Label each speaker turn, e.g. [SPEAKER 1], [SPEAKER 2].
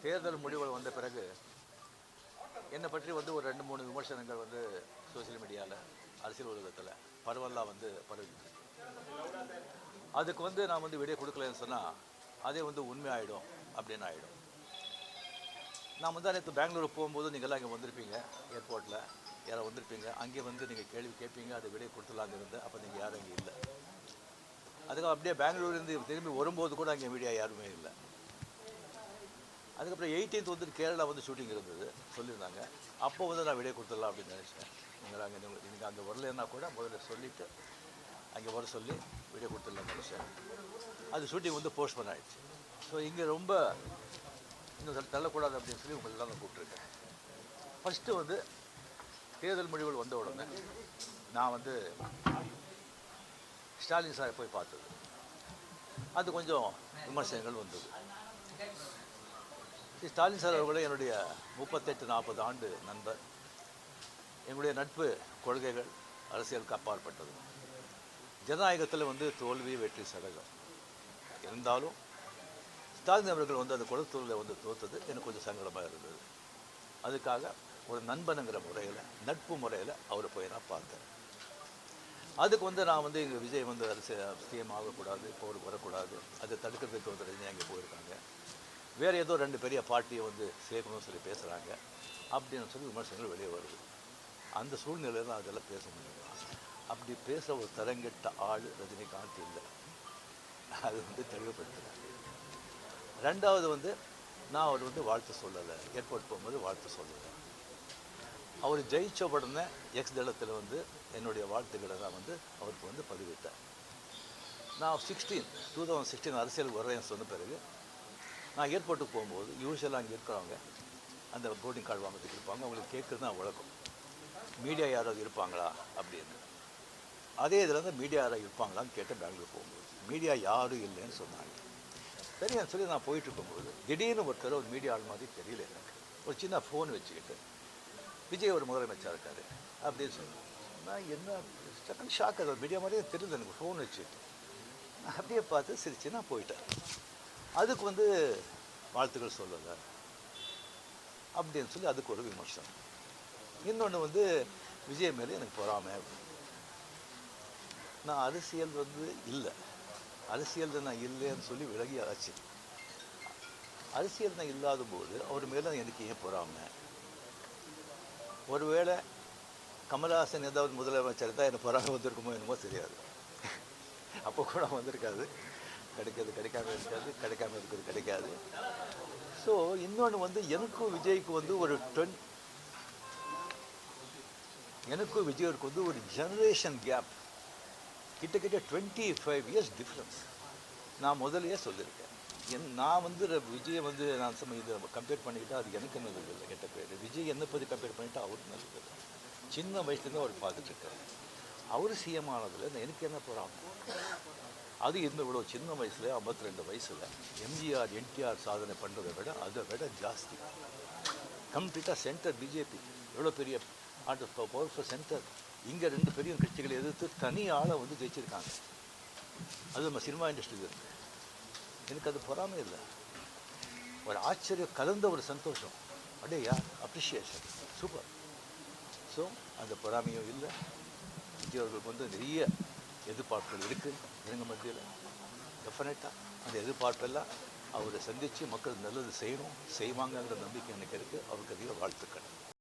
[SPEAKER 1] தேர்தல் முடிவுகள் வந்த பிறகு என்னை பற்றி வந்து ஒரு 2-3 விமர்சனங்கள் வந்து சோசியல் மீடியாவில் அரசியல் உலகத்தில் பரவலாக வந்து பரவிட்டு அதுக்கு வந்து நான் வந்து விடை கொடுக்கலன்னு சொன்னால் அதே வந்து உண்மையாயிடும் அப்படின்னு ஆகிடும். நான் வந்து நேற்று பெங்களூர் போகும்போது நீங்கள்லாம் இங்கே வந்திருப்பீங்க, ஏர்போர்ட்டில் யாரும் வந்திருப்பீங்க. அங்கே வந்து நீங்கள் கேள்வி கேட்பீங்க, அதை விடை கொடுத்துலான்னு இருந்தேன். அப்போ நீங்கள் யாரும் அங்கே இல்லை. அதுக்கு அப்படியே பெங்களூர்லேருந்து திரும்பி வரும்போது கூட அங்கே மீடியா யாருமே இல்லை. அதுக்கப்புறம் 18th வந்துட்டு கேரளா வந்து ஷூட்டிங் இருந்தது சொல்லியிருந்தாங்க. அப்போ வந்து நான் விடை கொடுத்துடலாம் அப்படின்னு நினச்சேன். நீங்கள் அங்கே வரலன்னா கூட முதல்ல சொல்லிவிட்டு அங்கே வர சொல்லி விடை கொடுத்துடலாம்னு நினச்சேன். அது ஷூட்டிங் வந்து போஸ்ட்போன் ஆகிடுச்சு. ஸோ இங்கே ரொம்ப இன்னும் தள்ளக்கூடாது அப்படின்னு சொல்லி உங்களெல்லாம் நான் கூப்பிட்ருக்கேன். ஃபஸ்ட்டு வந்து தேர்தல் முடிவுகள் வந்த உடனே நான் வந்து ஸ்டாலின் சாரை போய் பார்த்தது. அது கொஞ்சம் விமர்சனங்கள் வந்தது. ஸ்டாலின் சார் அவர்களே என்னுடைய 38-40 ஆண்டு நண்பர். எங்களுடைய நட்பு கொள்கைகள் அரசியலுக்கு அப்பாற்பட்டது. ஜனநாயகத்தில் வந்து தோல்வி வெற்றி சகஜம். இருந்தாலும் ஸ்டாலின் அவர்கள் வந்து அந்த குளத்தூரில் வந்து தோற்றது எனக்கு கொஞ்சம் சங்கடமாக இருந்தது. அதுக்காக ஒரு நண்பனுங்கிற முறையில், நட்பு முறையில் அவரை போய் நான் பார்த்தேன். அதுக்கு வந்து நான் வந்து எங்கள் விஜய் வந்து சிஎம் ஆகக்கூடாது, போருக்கு வரக்கூடாது, அதை தடுக்கிறதுக்கு வந்து ரஜினி அங்கே போயிருக்காங்க, வேறு ஏதோ 2 பெரிய பார்ட்டியை வந்து சேர்க்கணும்னு சொல்லி பேசுகிறாங்க அப்படின்னு சொல்லி விமர்சனங்கள் வெளியே வருது. அந்த சூழ்நிலையில் தான் அதெல்லாம் பேச முடியும். அப்படி பேச ஒரு தரங்கெட்ட ஆள் ரஜினிகாந்த் இல்லை. அது வந்து தெளிவுபடுத்துகிறேன். 2வது வந்து நான் அவர் வந்து வாழ்த்து சொல்லலை, ஏர்போர்ட் போகும்போது வாழ்த்து சொல்லலை. அவர் ஜெயிச்ச உடனே எக்ஸ் தளத்தில் வந்து என்னுடைய வாழ்த்துக்களை தான் வந்து அவருக்கு வந்து பதிவிட்டேன். நான் 2016 அரசியலுக்கு வர்றேன்னு சொன்ன பிறகு நான் ஏர்போர்ட்டுக்கு போகும்போது யூஸ்வலாக அங்கே இருக்கிறவங்க அந்த போர்டிங் கார்டு வாங்கிறதுக்கு இருப்பாங்க. அவங்களுக்கு கேட்குறது தான் வழக்கம், மீடியா யாராவது இருப்பாங்களா அப்படின்னு. அதே இதில் வந்து மீடியா யாராவது இருப்பாங்களான்னு கேட்டேன். பெங்களூர் போகும்போது மீடியா யாரும் இல்லைன்னு சொன்னாங்க. சரின்னு சொல்லி நான் போயிட்டுருக்கும்போது திடீர்னு ஒருத்தர் ஒரு மீடியா ஆள் மாதிரி தெரியல எனக்கு. ஒரு சின்ன ஃபோன் வச்சுக்கிட்டு விஜய் ஒரு முதலமைச்சர் இருக்கார் அப்படின்னு சொன்னேன். நான் என்ன செகண்ட் ஷாக், அது மீடியா மாதிரியே தெரியல எனக்கு. ஃபோன் வச்சுக்கிட்டு நான் அப்படியே பார்த்து சிரிச்சு நான் போயிட்டேன். அதுக்கு வந்து வாழ்த்துக்கள் சொல்லலை அப்படின்னு சொல்லி அதுக்கு ஒரு விமர்சனம். இன்னொன்று வந்து விஜய் மேலே எனக்கு பொறாமை. நான் அரசியல் வந்து இல்லை, அரசியல் நான் இல்லைன்னு சொல்லி விலகி ஆச்சு. அரசியல் நான் இல்லாத போது அவர் மேலே எனக்கு ஏன் பொறாமை? ஒருவேளை கமல்ஹாசன் ஏதாவது முதலமைச்சர் தான் எனக்கு பொறாமை வந்திருக்குமோ என்னமோ தெரியாது. அப்போ கூட வந்திருக்காது. கிடைக்காம இருக்கிறது கிடைக்காது. ஸோ இன்னொன்று வந்து எனக்கும் விஜய்க்கு வந்து எனக்கும் விஜய்க்கு வந்து ஒரு ஜெனரேஷன் கேப், கிட்டத்தட்ட 25 இயர்ஸ் டிஃப்ரென்ஸ். நான் முதலையே சொல்லியிருக்கேன். நான் வந்து விஜயை வந்து நான் இதை கம்பேர் பண்ணிக்கிட்டால் அது எனக்கு நல்லது இல்லை, கெட்ட பேர். விஜய் என்னை பற்றி கம்பேர் பண்ணிவிட்டால் அவருக்கு நல்லது இல்லை. சின்ன வயசுலேருந்து அவர் பார்த்துட்ருக்காரு. அவர் சிஎம் ஆனதில் எனக்கு என்ன போகிறாங்க? அது இவ்வளோ சின்ன வயசில் 52 வயசில் எம்ஜிஆர் என்டிஆர் சாதனை பண்ணுறதை விட அதை விட ஜாஸ்தி. கம்ப்ளீட்டாக சென்டர் பிஜேபி எவ்வளோ பெரிய பவர்ஃபுல் சென்டர். இங்கே 2 பெரிய கட்சிகளை எதிர்த்து தனி ஆளை வந்து ஜெயிச்சிருக்காங்க. அது நம்ம சினிமா இண்டஸ்ட்ரியில் இருக்குது. எனக்கு அது பொறாமை இல்லை, ஒரு ஆச்சரியம் கலந்த ஒரு சந்தோஷம். அப்படியே அப்ரிஷியேஷன், சூப்பர். ஸோ அந்த பொறாமையும் இல்லை. விஜய் அவர்களுக்கு வந்து நிறைய எதிர்பார்ப்புகள் இருக்குது ஜனங்க மத்தியில். டெஃபினட்டாக அந்த எதிர்பார்ப்பெல்லாம் அவரை சந்தித்து மக்கள் நல்லது செய்வாங்கங்கிற நம்பிக்கை எனக்கு இருக்குது. அவருக்கு